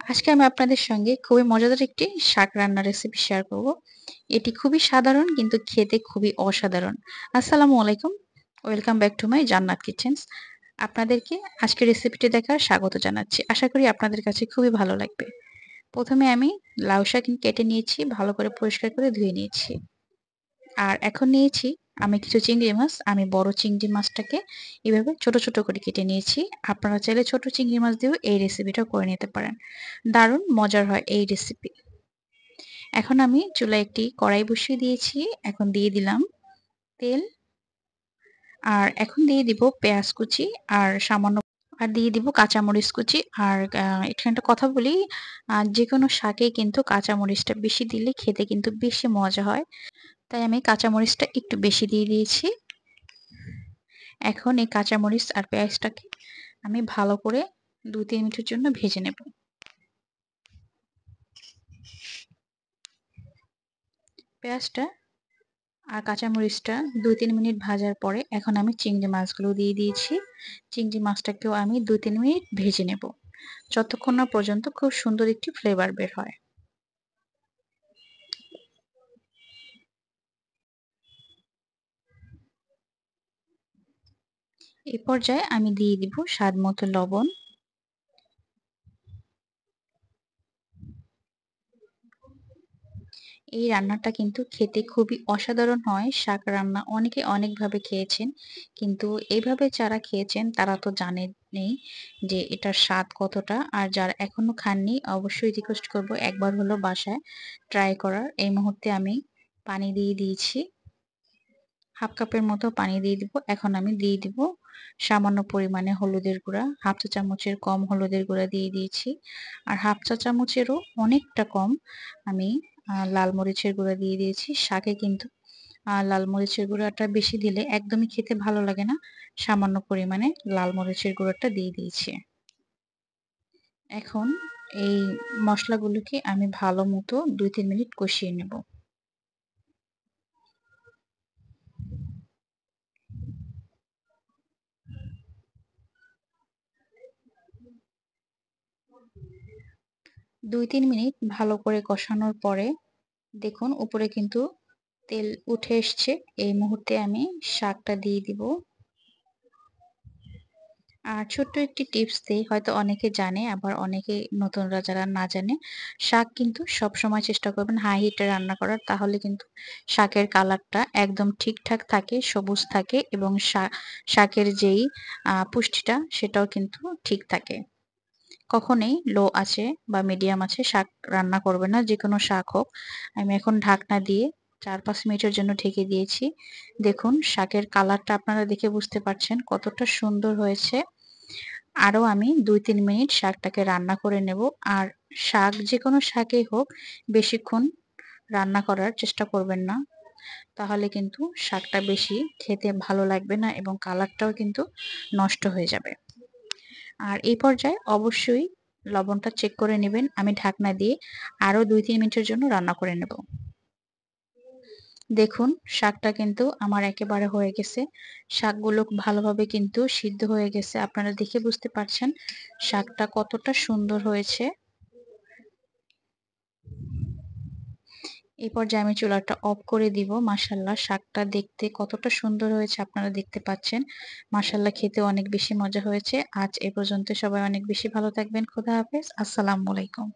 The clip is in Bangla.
আজকে আমি আপনাদের সঙ্গে খুবই মজাদার একটি শাক রান্নার রেসিপি শেয়ার করব। এটি খুবই সাধারণ কিন্তু খেতে খুবই অসাধারণ। আসসালামু আলাইকুম। ওয়েলকাম ব্যাক টু মাই জান্নাত কিচেনস। আপনাদেরকে আজকের রেসিপিটি দেখার স্বাগত জানাচ্ছি। আশা করি আপনাদের কাছে খুবই ভালো লাগবে। প্রথমে আমি লাউ শাক কেটে নিয়েছি, ভালো করে পরিষ্কার করে ধুয়ে নিয়েছি। আর এখন নিয়েছি আমি কিছু চিংড়ি মাছ। আমি বড় চিংড়ি মাছটাকে এভাবে ছোট ছোট করে কেটে নিয়েছি। আপনারা চাইলে ছোট চিংড়ি মাছ দিয়েও এই রেসিপিটা করে নিতে পারেন। দারুণ মজার হয় এই রেসিপি। এখন আমি চুলায় একটি কড়াই বসিয়ে দিয়েছি। এখন দিয়ে দিলাম তেল, আর এখন দিয়ে দিব পেঁয়াজ কুচি, আর সামান্য আর দিয়ে দিব কাঁচামরিচ কুচি। আর এখানে একটা কথা বলি, যেকোনো শাকে কিন্তু কাঁচামরিচটা বেশি দিলে খেতে কিন্তু বেশি মজা হয়। তাই আমি কাঁচামরিচটা একটু বেশি দিয়ে দিয়েছি। এখন এই কাঁচামরিচ আর পেঁয়াজটাকে আমি ভালো করে ২-৩ মিনিটের জন্য ভেজে নেব। পেঁয়াজটা আর কাঁচামরিচটা ২-৩ মিনিট ভাজার পরে এখন আমি চিংড়ি মাছগুলো দিয়ে দিয়েছি। চিংড়ি মাছটাকেও আমি ২-৩ মিনিট ভেজে নেব, যতক্ষণ না পর্যন্ত খুব সুন্দর একটি ফ্লেভার বের হয়। এই পর্যায়ে আমি দিয়ে দিব স্বাদ মতো লবণ। এই রান্নাটা কিন্তু খেতে খুবই অসাধারণ হয়। শাক রান্না অনেকে অনেকভাবে খেয়েছেন। কিন্তু এইভাবে যারা খেয়েছেন তারা তো জানেনই যে এটার স্বাদ কতটা। আর যারা এখনো খাননি অবশ্যই রিকোয়েস্ট করব একবার হলো বাসায় ট্রাই করার। এই মুহূর্তে আমি পানি দিয়ে দিয়েছি। হাফ কাপের মতো পানি দিয়ে দিব। এখন আমি দিয়ে দিব সামান্য পরিমাণে হলুদের গুঁড়া। হাফ চা চামচের কম হলুদের গুঁড়া দিয়ে দিয়েছি। আর হাফ চা চামচেরও অনেকটা কম আমি লাল মরিচের গুঁড়া দিয়ে দিয়েছি। শাকে কিন্তু লাল মরিচের গুঁড়াটা বেশি দিলে একদমই খেতে ভালো লাগে না। সামান্য পরিমাণে লাল মরিচের গুঁড়াটা দিয়ে দিয়েছি। এখন এই মশলাগুলোকে আমি ভালো মতো ২-৩ মিনিট কষিয়ে নেব। ২-৩ মিনিট ভালো করে কষানোর পরে দেখুন উপরে কিন্তু তেল উঠে এসছে। এই মুহূর্তে আমি শাকটা দিয়ে দিব। আর ছোট্ট একটি টিপস দেই, হয়তো অনেকে জানে আবার অনেকে নতুনরা যারা না জানে, শাক কিন্তু সবসময় চেষ্টা করবেন হাই হিটে রান্না করার, তাহলে কিন্তু শাকের কালারটা একদম ঠিকঠাক থাকে, সবুজ থাকে এবং শাকের যেই পুষ্টিটা সেটাও কিন্তু ঠিক থাকে। কখনোই লো আঁচে বা মিডিয়াম আঁচে শাক রান্না করবেন না, যেকোনো শাক হোক। আমি এখন ঢাকনা দিয়ে ৪-৫ মিনিটের জন্য ঢেকে দিয়েছি। দেখুন শাকের কালারটা আপনারা দেখে বুঝতে পারছেন কতটা সুন্দর হয়েছে। আরো আমি ২-৩ মিনিট শাকটাকে রান্না করে নেব। আর শাক যেকোনো শাকই হোক বেশিক্ষণ রান্না করার চেষ্টা করবেন না। তাহলে কিন্তু শাকটা বেশি খেতে ভালো লাগবে না এবং কালারটাও কিন্তু নষ্ট হয়ে যাবে। আর এই পর্যায়ে অবশ্যই লবণটা চেক করে নেবেন। আমি ঢাকনা দিয়ে আরো ২-৩ মিনিটের জন্য রান্না করে নেব। দেখুন শাকটা কিন্তু আমার একেবারে হয়ে গেছে। শাকগুলো ভালোভাবে কিন্তু সিদ্ধ হয়ে গেছে। আপনারা দেখে বুঝতে পারছেন শাকটা কতটা সুন্দর হয়েছে। এই পর্যায়ে আমি চুলাটা অফ করে দিব। মাশাআল্লাহ শাকটা দেখতে কতটা সুন্দর হয়েছে আপনারা দেখতে পাচ্ছেন। মাশাআল্লাহ খেতে অনেক বেশি মজা হয়েছে। আজ এ পর্যন্ত, সবাই অনেক বেশি ভালো থাকবেন। খোদা হাফেজ। আসসালামু আলাইকুম।